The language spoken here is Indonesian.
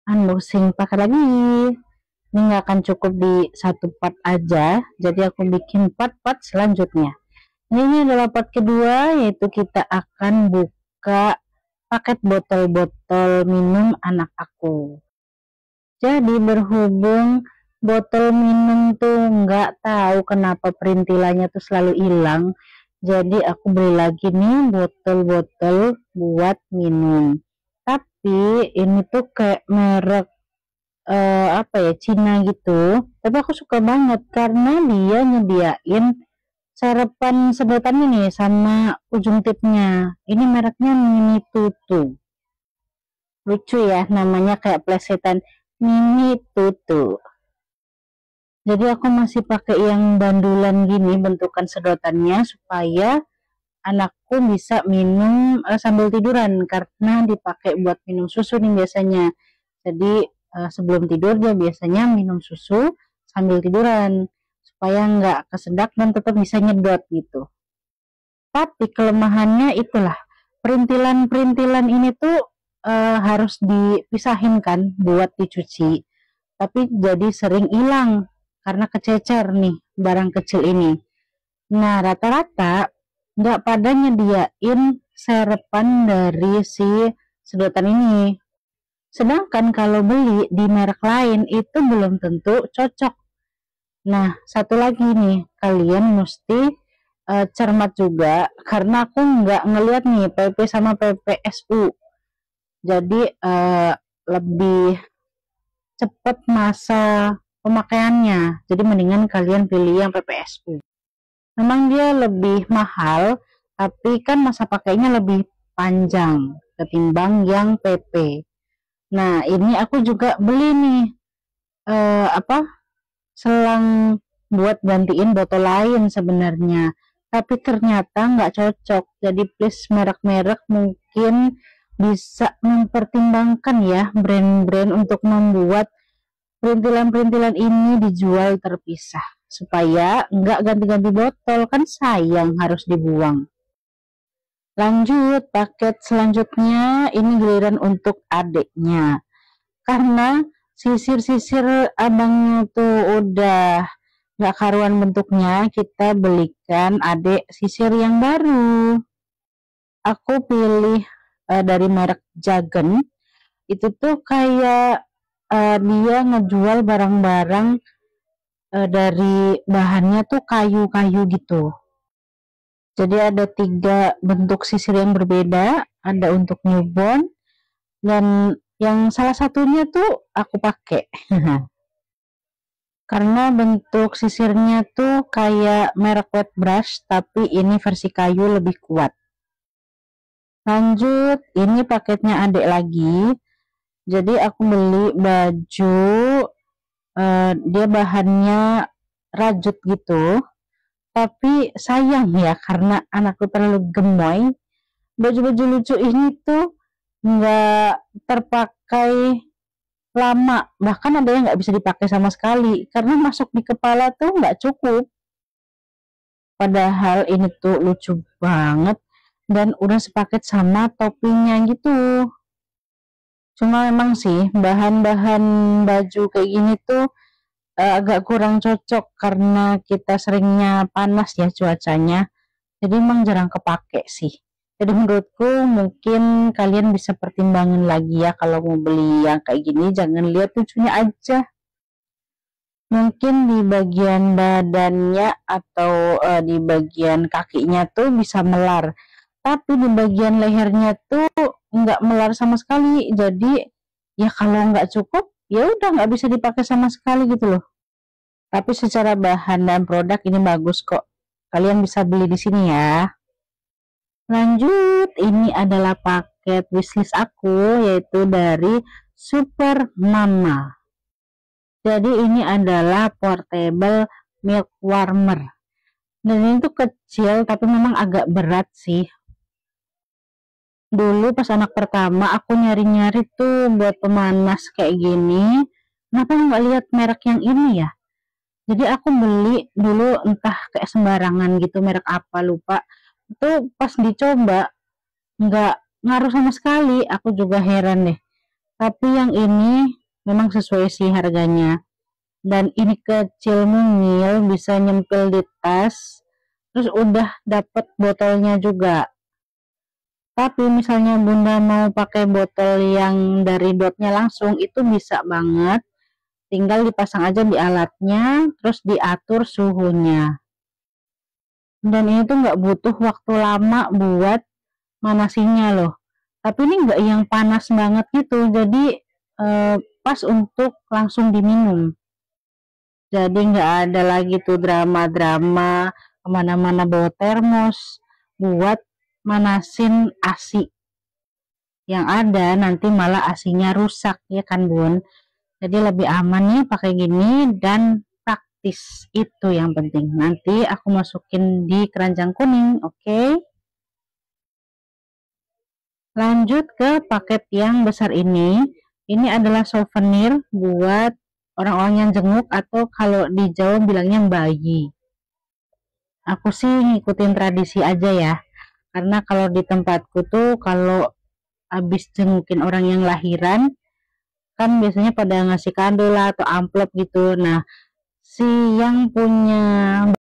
unboxing pakai lagi. Ini nggak akan cukup di satu part aja, jadi aku bikin part-part selanjutnya. Ini adalah part kedua, yaitu kita akan buka paket botol-botol minum anak aku. Jadi berhubung botol minum tuh nggak tahu kenapa perintilannya tuh selalu hilang, jadi aku beli lagi nih botol-botol buat minum. Tapi ini tuh kayak merek apa ya, Cina gitu. Tapi aku suka banget karena dia nyediain sarapan sedotan ini sama ujung tipnya. Ini mereknya Mini Tutu. Lucu ya, namanya kayak plesetan Mini Tutu. Jadi aku masih pakai yang bandulan gini bentukan sedotannya supaya anakku bisa minum sambil tiduran, karena dipakai buat minum susu nih biasanya. Jadi sebelum tidur dia biasanya minum susu sambil tiduran supaya nggak kesedak dan tetap bisa nyedot gitu. Tapi kelemahannya itulah, perintilan-perintilan ini tuh harus dipisahin kan buat dicuci, tapi jadi sering hilang karena kececer nih barang kecil ini. Nah, rata-rata nggak pada nyediain serepan dari si sedotan ini. Sedangkan kalau beli di merek lain itu belum tentu cocok. Nah, satu lagi nih, kalian mesti cermat juga karena aku nggak ngeliat nih PP sama PPSU. Jadi lebih cepat masa pemakaiannya. Jadi mendingan kalian pilih yang PPSU. Memang dia lebih mahal, tapi kan masa pakainya lebih panjang ketimbang yang PP. Nah, ini aku juga beli nih selang buat gantiin botol lain sebenarnya, tapi ternyata nggak cocok. Jadi please, merek-merek mungkin bisa mempertimbangkan ya brand-brand untuk membuat perintilan-perintilan ini dijual terpisah supaya nggak ganti-ganti botol, kan sayang harus dibuang. Lanjut paket selanjutnya, ini giliran untuk adiknya, karena sisir-sisir abangnya tuh udah nggak karuan bentuknya, kita belikan adik sisir yang baru. Aku pilih dari merek Jagen. Itu tuh kayak dia ngejual barang-barang dari bahannya tuh kayu-kayu gitu. Jadi ada 3 bentuk sisir yang berbeda, ada untuk newborn, dan yang salah satunya tuh aku pakai. Karena bentuk sisirnya tuh kayak merek wet brush, tapi ini versi kayu lebih kuat. Lanjut, ini paketnya adik lagi. Jadi aku beli baju, dia bahannya rajut gitu. Tapi sayang ya, karena anakku terlalu gemoy, baju-baju lucu ini tuh nggak terpakai lama, bahkan ada yang nggak bisa dipakai sama sekali karena masuk di kepala tuh nggak cukup. Padahal ini tuh lucu banget dan udah sepaket sama topinya gitu. Cuma memang sih bahan-bahan baju kayak gini tuh agak kurang cocok karena kita seringnya panas ya cuacanya, jadi emang jarang kepake sih. Jadi menurutku mungkin kalian bisa pertimbangin lagi ya, kalau mau beli yang kayak gini jangan lihat lucunya aja. Mungkin di bagian badannya atau di bagian kakinya tuh bisa melar, tapi di bagian lehernya tuh nggak melar sama sekali. Jadi ya kalau nggak cukup ya udah nggak bisa dipakai sama sekali gitu loh. Tapi secara bahan dan produk ini bagus kok. Kalian bisa beli di sini ya. Lanjut, ini adalah paket wishlist aku, yaitu dari Super Mama. Jadi ini adalah portable milk warmer. Dan ini tuh kecil tapi memang agak berat sih. Dulu pas anak pertama aku nyari-nyari tuh buat pemanas kayak gini. Kenapa nggak lihat merek yang ini ya? Jadi aku beli dulu entah kayak sembarangan gitu, merek apa lupa. Itu pas dicoba nggak ngaruh sama sekali. Aku juga heran deh. Tapi yang ini memang sesuai sih harganya. Dan ini kecil mungil, bisa nyempil di tas. Terus udah dapet botolnya juga. Tapi misalnya Bunda mau pakai botol yang dari dotnya langsung, itu bisa banget. Tinggal dipasang aja di alatnya, terus diatur suhunya. Dan ini tuh nggak butuh waktu lama buat manasinya loh. Tapi ini nggak yang panas banget gitu, jadi pas untuk langsung diminum. Jadi nggak ada lagi tuh drama-drama kemana-mana bawa termos buat manasin ASI. Yang ada nanti malah ASInya rusak ya kan Bun. Jadi lebih aman nih pakai gini dan praktis, itu yang penting. Nanti aku masukin di keranjang kuning, oke? Lanjut ke paket yang besar ini. Ini adalah souvenir buat orang-orang yang jenguk atau kalau di Jawa bilangnya bayi. Aku sih ngikutin tradisi aja ya. Karena kalau di tempatku tuh kalau habis jengukin orang yang lahiran kan biasanya pada ngasih kado lah atau amplop gitu. Nah, si yang punya